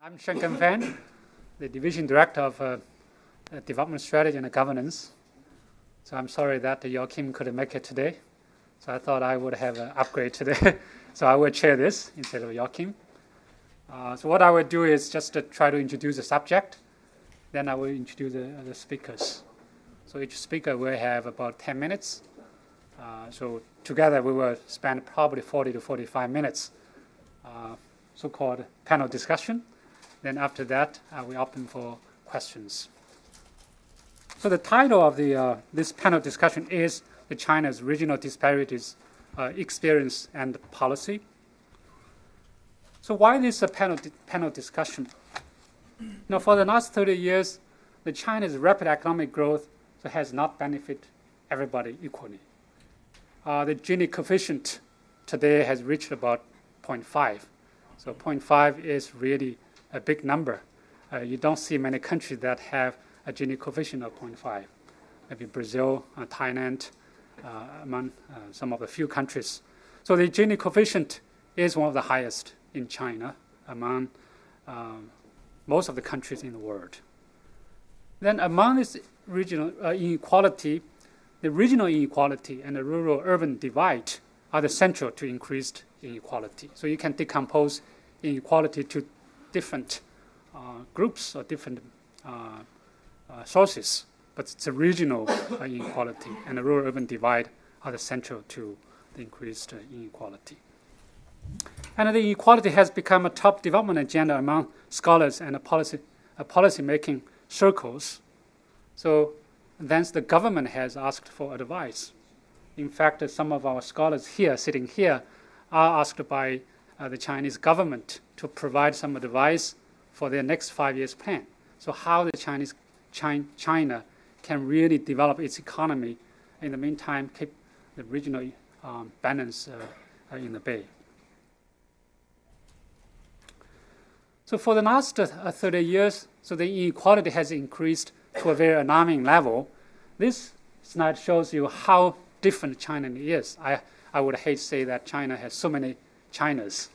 I'm Shenggen, the Division Director of Development Strategy and Governance. So I'm sorry that Joachim couldn't make it today. So I thought I would have an upgrade today. So I will chair this instead of Joachim. So what I will do is just to try to introduce the subject. Then I will introduce the speakers. So each speaker will have about 10 minutes. So together we will spend probably 40 to 45 minutes, so-called panel discussion. Then after that, we open for questions. So the title of this panel discussion is China's Regional Disparities, Experience and Policy. So why this panel discussion? Now, for the last 30 years, China's rapid economic growth has not benefited everybody equally. The Gini coefficient today has reached about 0.5. So 0.5 is really a big number. You don't see many countries that have a Gini coefficient of 0.5. Maybe Brazil, Thailand, among some of the few countries. So the Gini coefficient is one of the highest in China among most of the countries in the world. Then among this regional inequality, the regional inequality and the rural-urban divide are the central to increased inequality. So you can decompose inequality to different groups or different sources, but it's a regional inequality and the rural-urban divide are the central to the increased inequality. And the inequality has become a top development agenda among scholars and policy-making circles. So thence the government has asked for advice. In fact, some of our scholars here, sitting here, are asked by the Chinese government to provide some advice for their next 5 years plan. So how the China can really develop its economy, in the meantime keep the regional balance in the bay. So for the last 30 years, so the inequality has increased to a very alarming level. This slide shows you how different China is. I would hate to say that China has so many Chinas.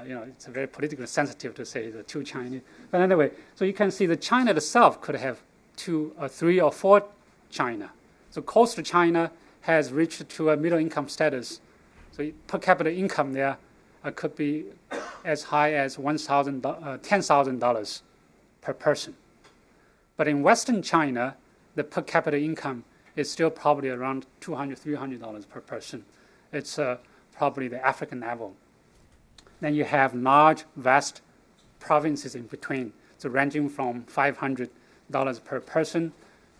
It's very politically sensitive to say the two Chinese. But anyway, so you can see that China itself could have 2 or 3 or 4 China. So coastal China has reached to a middle income status. So per capita income there could be as high as $10,000 per person. But in Western China, the per capita income is still probably around $200, $300 per person. It's probably the African level. Then you have large, vast provinces in between, so ranging from $500 per person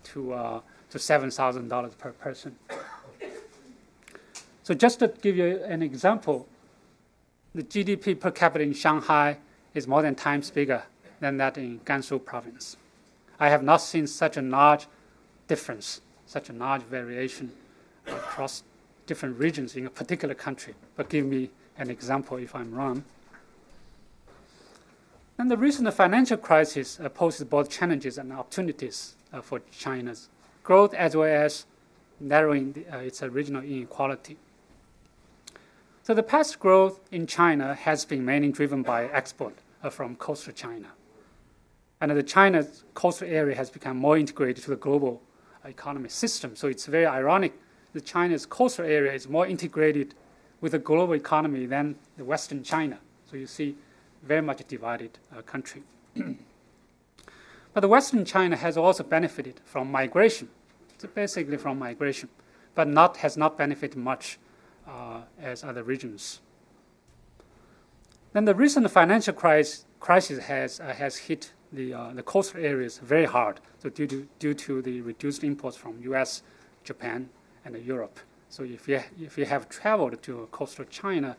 to $7,000 per person. So just to give you an example, the GDP per capita in Shanghai is more than times bigger than that in Gansu province. I have not seen such a large difference, such a large variation across different regions in a particular country, but give me an example if I'm wrong. And the recent financial crisis poses both challenges and opportunities for China's growth as well as narrowing its regional inequality. So the past growth in China has been mainly driven by export from coastal China. And the China's coastal area has become more integrated to the global economic system. So it's very ironic that China's coastal area is more integrated with the global economy than the Western China. So you see very much divided country. But the Western China has also benefited from migration. So basically from migration, but has not benefited much as other regions. Then the recent financial crisis has hit the coastal areas very hard. So due to the reduced imports from U.S., Japan, and Europe. So if you have traveled to coastal China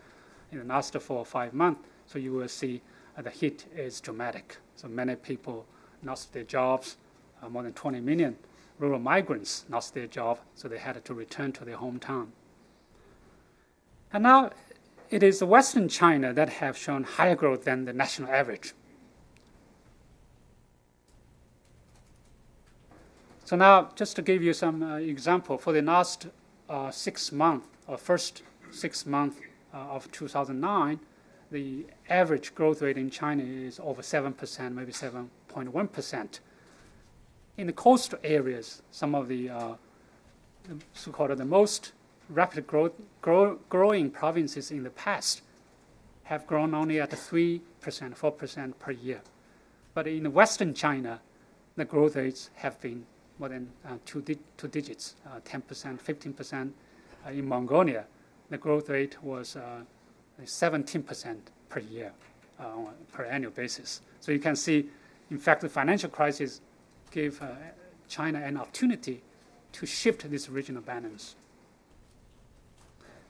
in the last 4 or 5 months, so you will see the hit is dramatic. So many people lost their jobs. More than 20 million rural migrants lost their job, so they had to return to their hometown. And now it is Western China that have shown higher growth than the national average. So now, just to give you some example, for the last 6 months, or first 6 months of 2009, the average growth rate in China is over 7%, maybe 7.1%. In the coastal areas, some of the so-called the most rapid growing provinces in the past have grown only at 3%, 4% per year. But in Western China, the growth rates have been more than two digits, 10%, 15%. In Mongolia, the growth rate was 17% per year, per annual basis. So you can see, in fact, the financial crisis gave China an opportunity to shift this regional balance.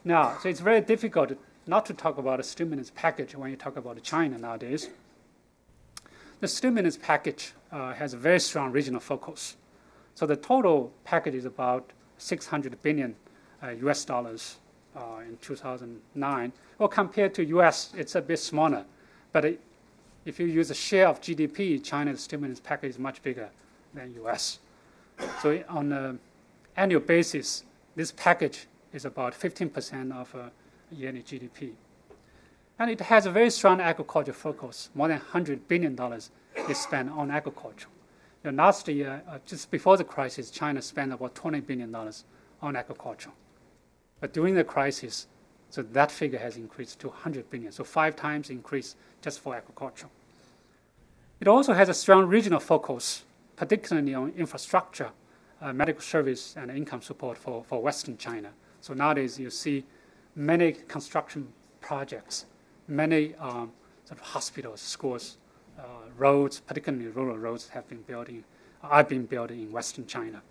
Now, so it's very difficult not to talk about a stimulus package when you talk about China nowadays. The stimulus package has a very strong regional focus. So the total package is about $600 billion US dollars in 2009. Well, compared to US, it's a bit smaller. But if you use a share of GDP, China's stimulus package is much bigger than US. So on an annual basis, this package is about 15% of yearly GDP. And it has a very strong agriculture focus. More than $100 billion is spent on agriculture. Last year, just before the crisis, China spent about $20 billion on agriculture. But during the crisis, so that figure has increased to $100 billion, so 5 times increase just for agriculture. It also has a strong regional focus, particularly on infrastructure, medical service, and income support for Western China. So nowadays, you see many construction projects, many sort of hospitals, schools, roads, particularly rural roads, are being built in Western China.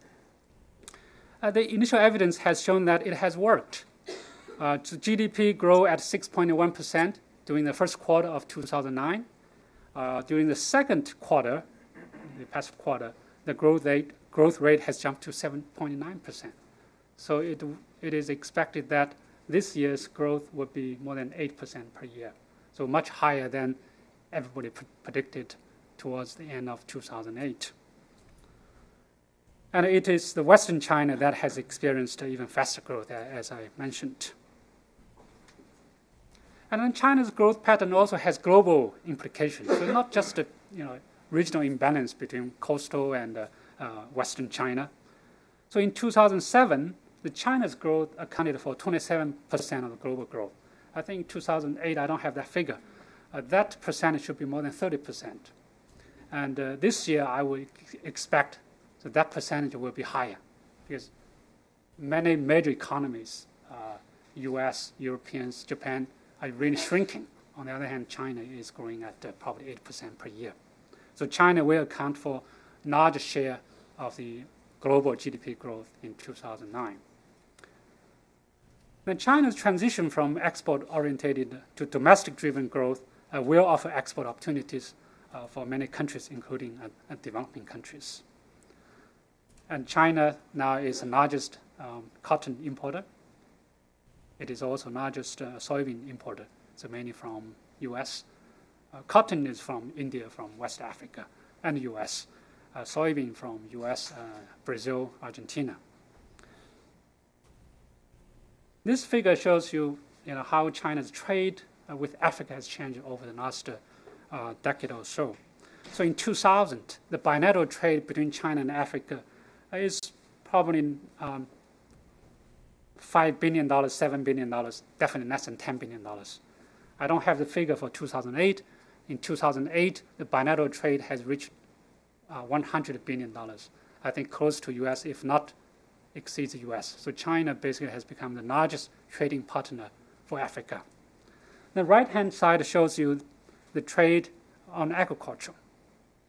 The initial evidence has shown that it has worked. GDP grew at 6.1% during the first quarter of 2009. During the second quarter, the past quarter, the growth rate has jumped to 7.9%. So it is expected that this year's growth will be more than 8% per year, so much higher than everybody predicted towards the end of 2008. And it is the Western China that has experienced even faster growth, as I mentioned. And then China's growth pattern also has global implications. So not just a regional imbalance between coastal and Western China. So in 2007, China's growth accounted for 27% of the global growth. I think in 2008, I don't have that figure. That percentage should be more than 30%. And this year, I would expect that percentage will be higher because many major economies, US, Europeans, Japan, are really shrinking. On the other hand, China is growing at probably 8% per year. So China will account for a larger share of the global GDP growth in 2009. Then China's transition from export-oriented to domestic-driven growth will offer export opportunities for many countries, including developing countries. And China now is the largest cotton importer. It is also the largest soybean importer, so mainly from US. Cotton is from India, from West Africa, and US. Soybean from US, Brazil, Argentina. This figure shows you, how China's trade with Africa has changed over the last decade or so. So in 2000, the bilateral trade between China and Africa is probably $5 billion, $7 billion, definitely less than $10 billion. I don't have the figure for 2008. In 2008, the bilateral trade has reached $100 billion. I think close to US, if not exceeds the US. So China basically has become the largest trading partner for Africa. The right-hand side shows you the trade on agriculture.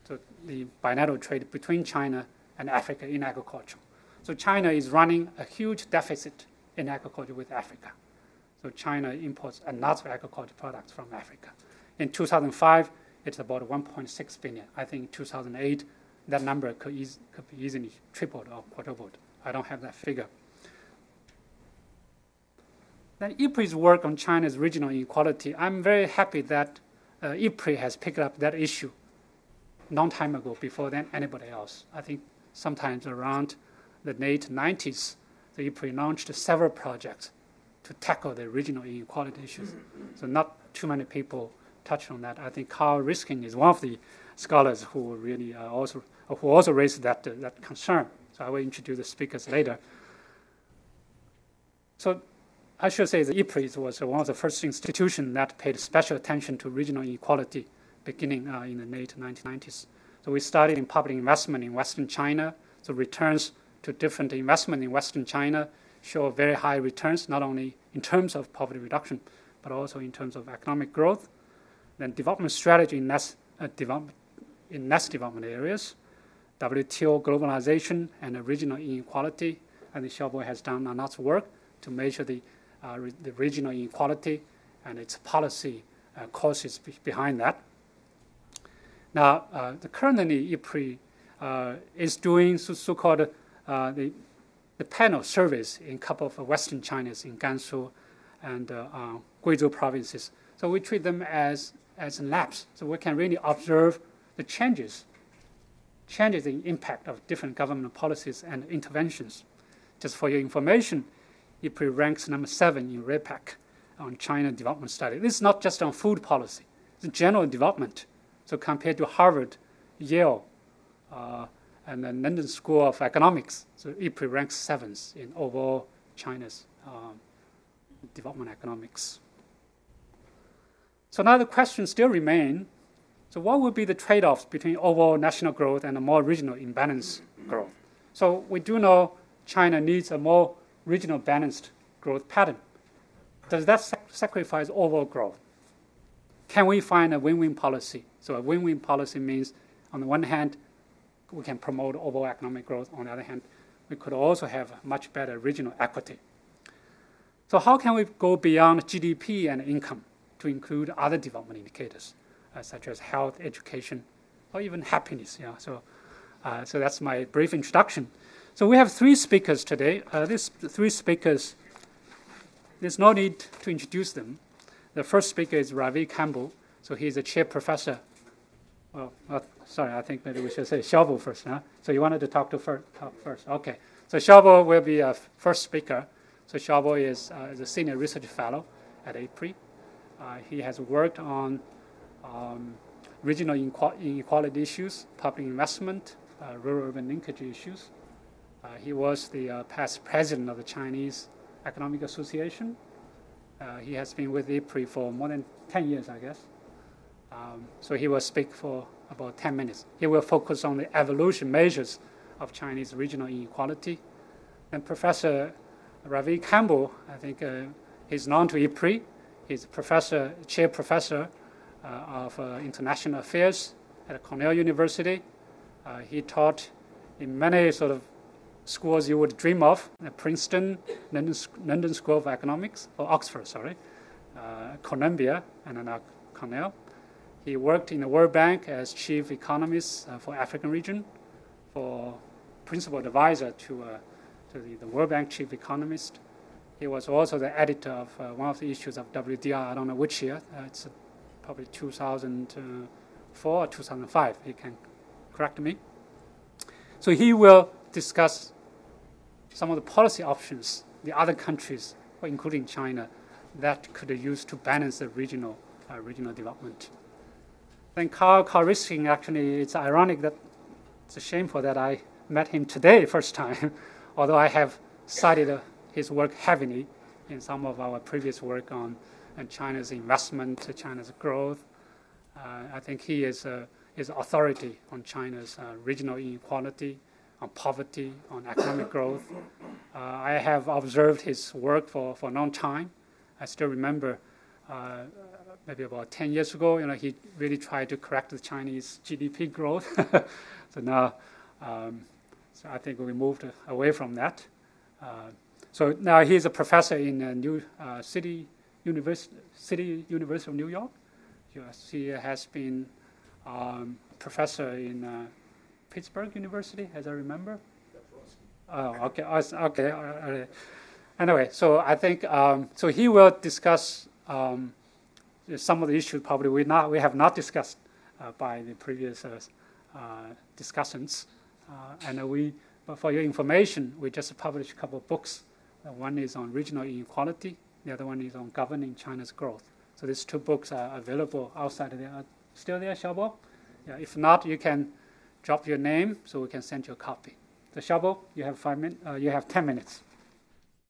So the bilateral trade between China and Africa in agriculture. So China is running a huge deficit in agriculture with Africa. So China imports a lot of agricultural products from Africa. In 2005, it's about 1.6 billion. I think in 2008, that number could be easily tripled or quadrupled. I don't have that figure. Then IFPRI's work on China's regional inequality, I'm very happy that IFPRI has picked up that issue a long time ago, before than anybody else. I think sometimes around the late 90s, the IFPRI launched several projects to tackle the regional inequality issues. So not too many people touched on that. I think Carl Riskin is one of the scholars who really also raised that concern. So I will introduce the speakers later. So I should say that IFPRI was one of the first institutions that paid special attention to regional inequality beginning in the late 1990s. So we studied in public investment in Western China. So returns to different investment in Western China show very high returns, not only in terms of poverty reduction, but also in terms of economic growth. Then development strategy in less development areas, WTO globalization and regional inequality. I think Xiaobo has done a lot of work to measure the regional inequality and its policy causes behind that. Now, currently IFPRI is doing so-called the panel surveys in a couple of Western Chinas in Gansu and Guizhou provinces. So we treat them as labs. So we can really observe the changes in impact of different government policies and interventions. Just for your information, IFPRI ranks number 7 in REPAC on China development study. This is not just on food policy. It's general development. So compared to Harvard, Yale, and the London School of Economics, so IFPRI ranks 7th in overall China's development economics. So now the questions still remain. So what would be the trade-offs between overall national growth and a more regional imbalanced growth? So we do know China needs a more regional balanced growth pattern. Does that sacrifice overall growth? Can we find a win-win policy? So a win-win policy means, on the one hand, we can promote overall economic growth. On the other hand, we could also have much better regional equity. So how can we go beyond GDP and income to include other development indicators, such as health, education, or even happiness? Yeah. So that's my brief introduction. So we have 3 speakers today. These 3 speakers, there's no need to introduce them. The first speaker is Ravi Campbell. So he's a chair professor. Well, sorry, I think maybe we should say Xiaobo first. Huh? So you wanted to talk first. Okay. So Xiaobo will be a first speaker. So Xiaobo is a senior research fellow at IFPRI. He has worked on regional inequality issues, public investment, rural-urban linkage issues. He was the past president of the Chinese Economic Association. He has been with IFPRI for more than 10 years, I guess. So he will speak for about 10 minutes. He will focus on the evolution measures of Chinese regional inequality. And Professor Ravi Campbell, I think he's known to IFPRI. He's a chair professor of international affairs at Cornell University. He taught in many sort of schools you would dream of, Princeton, London School of Economics, or Oxford, Columbia, and then Cornell. He worked in the World Bank as chief economist for African region, for principal advisor to the World Bank chief economist. He was also the editor of one of the issues of WDR, I don't know which year, it's probably 2004 or 2005, he can correct me. So he will discuss some of the policy options the other countries, including China, that could use to balance the regional development. Then Carl Riskin, actually, it's ironic that it's shameful that I met him today, first time, although I have cited his work heavily in some of our previous work on China's investment, China's growth. I think he is authority on China's regional inequality, on poverty, on economic growth. I have observed his work for a long time. I still remember maybe about 10 years ago, he really tried to correct the Chinese GDP growth. So now, so I think we moved away from that. So now he's a professor in City University of New York. He has been professor in Pittsburgh University, as I remember. Oh, okay. Okay. Anyway, so I think so he will discuss some of the issues probably we have not discussed by the previous discussants, but for your information, we just published a couple of books. One is on regional inequality, The other one is on governing China's growth. So these 2 books are available outside there. Still there, Xiaobo? Yeah, if not, you can drop your name so we can send you a copy. So Xiaobo, you have 10 minutes.